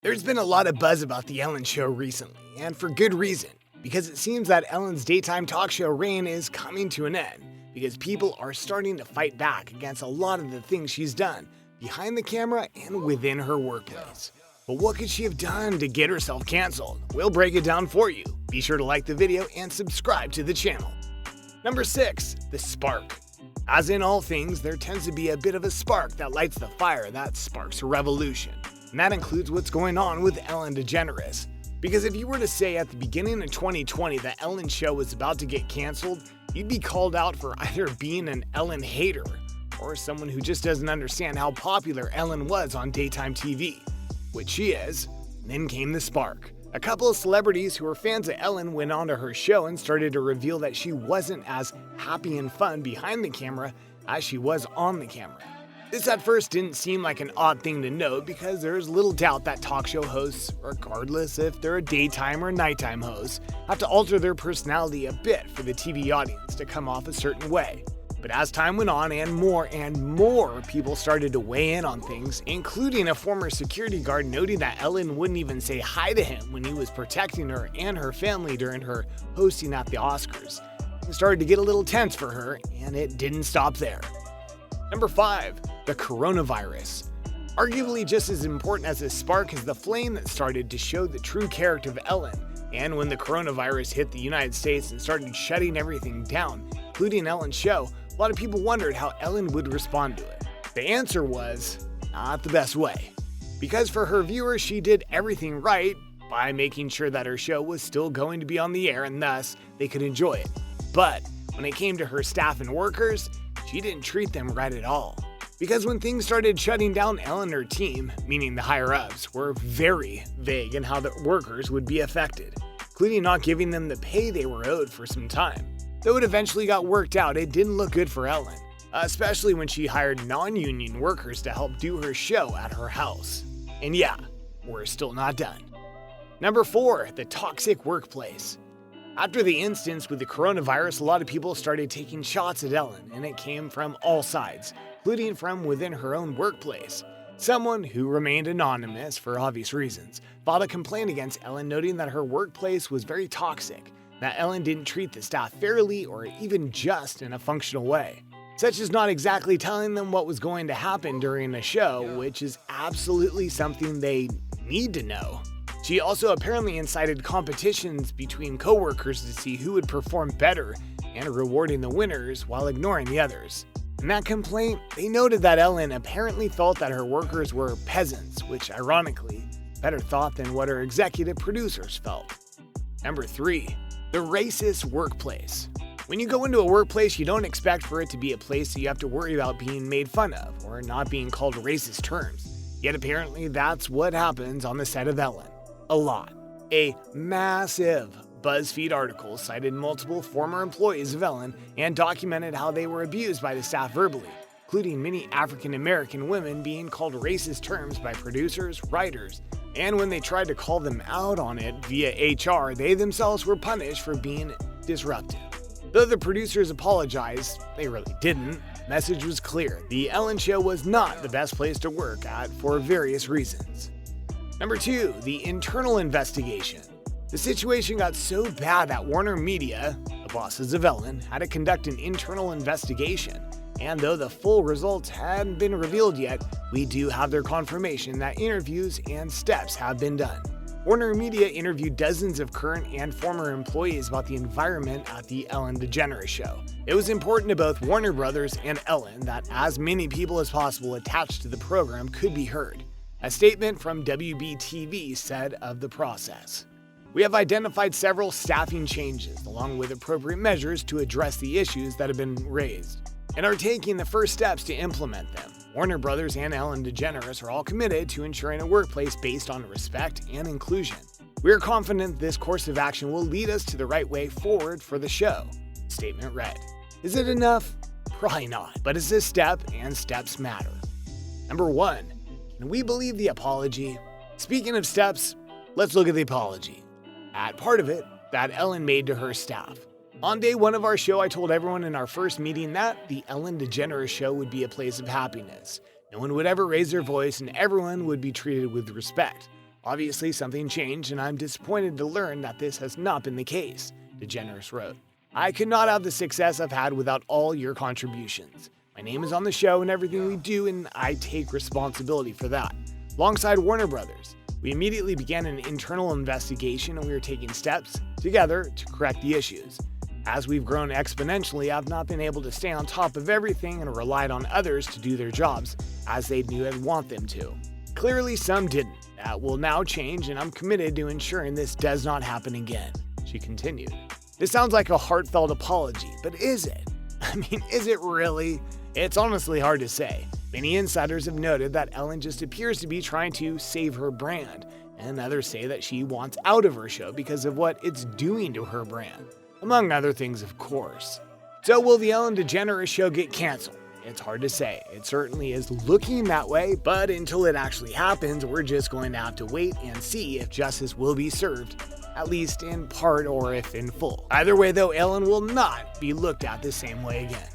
There's been a lot of buzz about The Ellen Show recently, and for good reason, because it seems that Ellen's daytime talk show reign is coming to an end, because people are starting to fight back against a lot of the things she's done behind the camera and within her workplace. But what could she have done to get herself canceled? We'll break it down for you. Be sure to like the video and subscribe to the channel. Number 6. The Spark. As in all things, there tends to be a bit of a spark that lights the fire that sparks a revolution. And that includes what's going on with Ellen DeGeneres. Because if you were to say at the beginning of 2020 that Ellen Show was about to get canceled, you'd be called out for either being an Ellen hater or someone who just doesn't understand how popular Ellen was on daytime TV, which she is. Then came the spark. A couple of celebrities who were fans of Ellen went onto her show and started to reveal that she wasn't as happy and fun behind the camera as she was on the camera. This at first didn't seem like an odd thing to note because there's little doubt that talk show hosts, regardless if they're a daytime or nighttime host, have to alter their personality a bit for the TV audience to come off a certain way. But as time went on and more people started to weigh in on things, including a former security guard noting that Ellen wouldn't even say hi to him when he was protecting her and her family during her hosting at the Oscars. It started to get a little tense for her, and it didn't stop there. Number 5. The coronavirus. Arguably just as important as the spark is the flame that started to show the true character of Ellen. And when the coronavirus hit the United States and started shutting everything down, including Ellen's show, a lot of people wondered how Ellen would respond to it. The answer was not the best way. Because for her viewers, she did everything right by making sure that her show was still going to be on the air and thus they could enjoy it. But when it came to her staff and workers, she didn't treat them right at all. Because when things started shutting down, Ellen and her team, meaning the higher-ups, were very vague in how the workers would be affected, including not giving them the pay they were owed for some time. Though it eventually got worked out, it didn't look good for Ellen, especially when she hired non-union workers to help do her show at her house. And yeah, we're still not done. Number 4. The toxic workplace. After the instance with the coronavirus, a lot of people started taking shots at Ellen, and it came from all sides, including from within her own workplace. Someone who remained anonymous for obvious reasons filed a complaint against Ellen, noting that her workplace was very toxic, that Ellen didn't treat the staff fairly or even just in a functional way, such as not exactly telling them what was going to happen during the show, which is absolutely something they need to know. She also apparently incited competitions between coworkers to see who would perform better and rewarding the winners while ignoring the others. In that complaint, they noted that Ellen apparently felt that her workers were peasants, which ironically, better thought than what her executive producers felt. Number 3. The racist workplace. When you go into a workplace, you don't expect for it to be a place that you have to worry about being made fun of or not being called racist terms. Yet apparently that's what happens on the set of Ellen. A lot. A massive BuzzFeed article cited multiple former employees of Ellen and documented how they were abused by the staff verbally, including many African American women being called racist terms by producers, writers, and when they tried to call them out on it via HR, they themselves were punished for being disruptive. Though the producers apologized, they really didn't. The message was clear. The Ellen Show was not the best place to work at for various reasons. Number 2. The internal investigation. The situation got so bad that Warner Media, the bosses of Ellen, had to conduct an internal investigation. And though the full results hadn't been revealed yet, we do have their confirmation that interviews and steps have been done. Warner Media interviewed dozens of current and former employees about the environment at the Ellen DeGeneres Show. It was important to both Warner Brothers and Ellen that as many people as possible attached to the program could be heard. A statement from WBTV said of the process, "We have identified several staffing changes along with appropriate measures to address the issues that have been raised and are taking the first steps to implement them. Warner Brothers and Ellen DeGeneres are all committed to ensuring a workplace based on respect and inclusion. We are confident this course of action will lead us to the right way forward for the show," the statement read. Is it enough? Probably not, but it's a step and steps matter. Number 1. Can we believe the apology? Speaking of steps, let's look at the apology. At part of it, that Ellen made to her staff. On day 1 of our show, I told everyone in our first meeting that the Ellen DeGeneres Show would be a place of happiness. No one would ever raise their voice and everyone would be treated with respect. Obviously, something changed, and I'm disappointed to learn that this has not been the case, DeGeneres wrote. I could not have the success I've had without all your contributions. My name is on the show and everything we do, and I take responsibility for that. Alongside Warner Brothers, we immediately began an internal investigation, and we are taking steps together to correct the issues. As we've grown exponentially, I've not been able to stay on top of everything and relied on others to do their jobs as they knew I'd want them to. Clearly, some didn't. That will now change, and I'm committed to ensuring this does not happen again, she continued. This sounds like a heartfelt apology, but is it? I mean, is it really? It's honestly hard to say. Many insiders have noted that Ellen just appears to be trying to save her brand, and others say that she wants out of her show because of what it's doing to her brand. Among other things, of course. So will the Ellen DeGeneres show get canceled? It's hard to say. It certainly is looking that way, but until it actually happens, we're just going to have to wait and see if justice will be served, at least in part or if in full. Either way though, Ellen will not be looked at the same way again.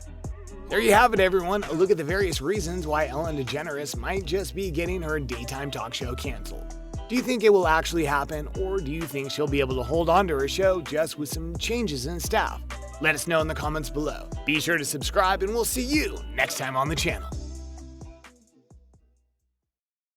There you have it, everyone, a look at the various reasons why Ellen DeGeneres might just be getting her daytime talk show canceled. Do you think it will actually happen, or do you think she'll be able to hold on to her show just with some changes in staff? Let us know in the comments below. Be sure to subscribe, and we'll see you next time on the channel.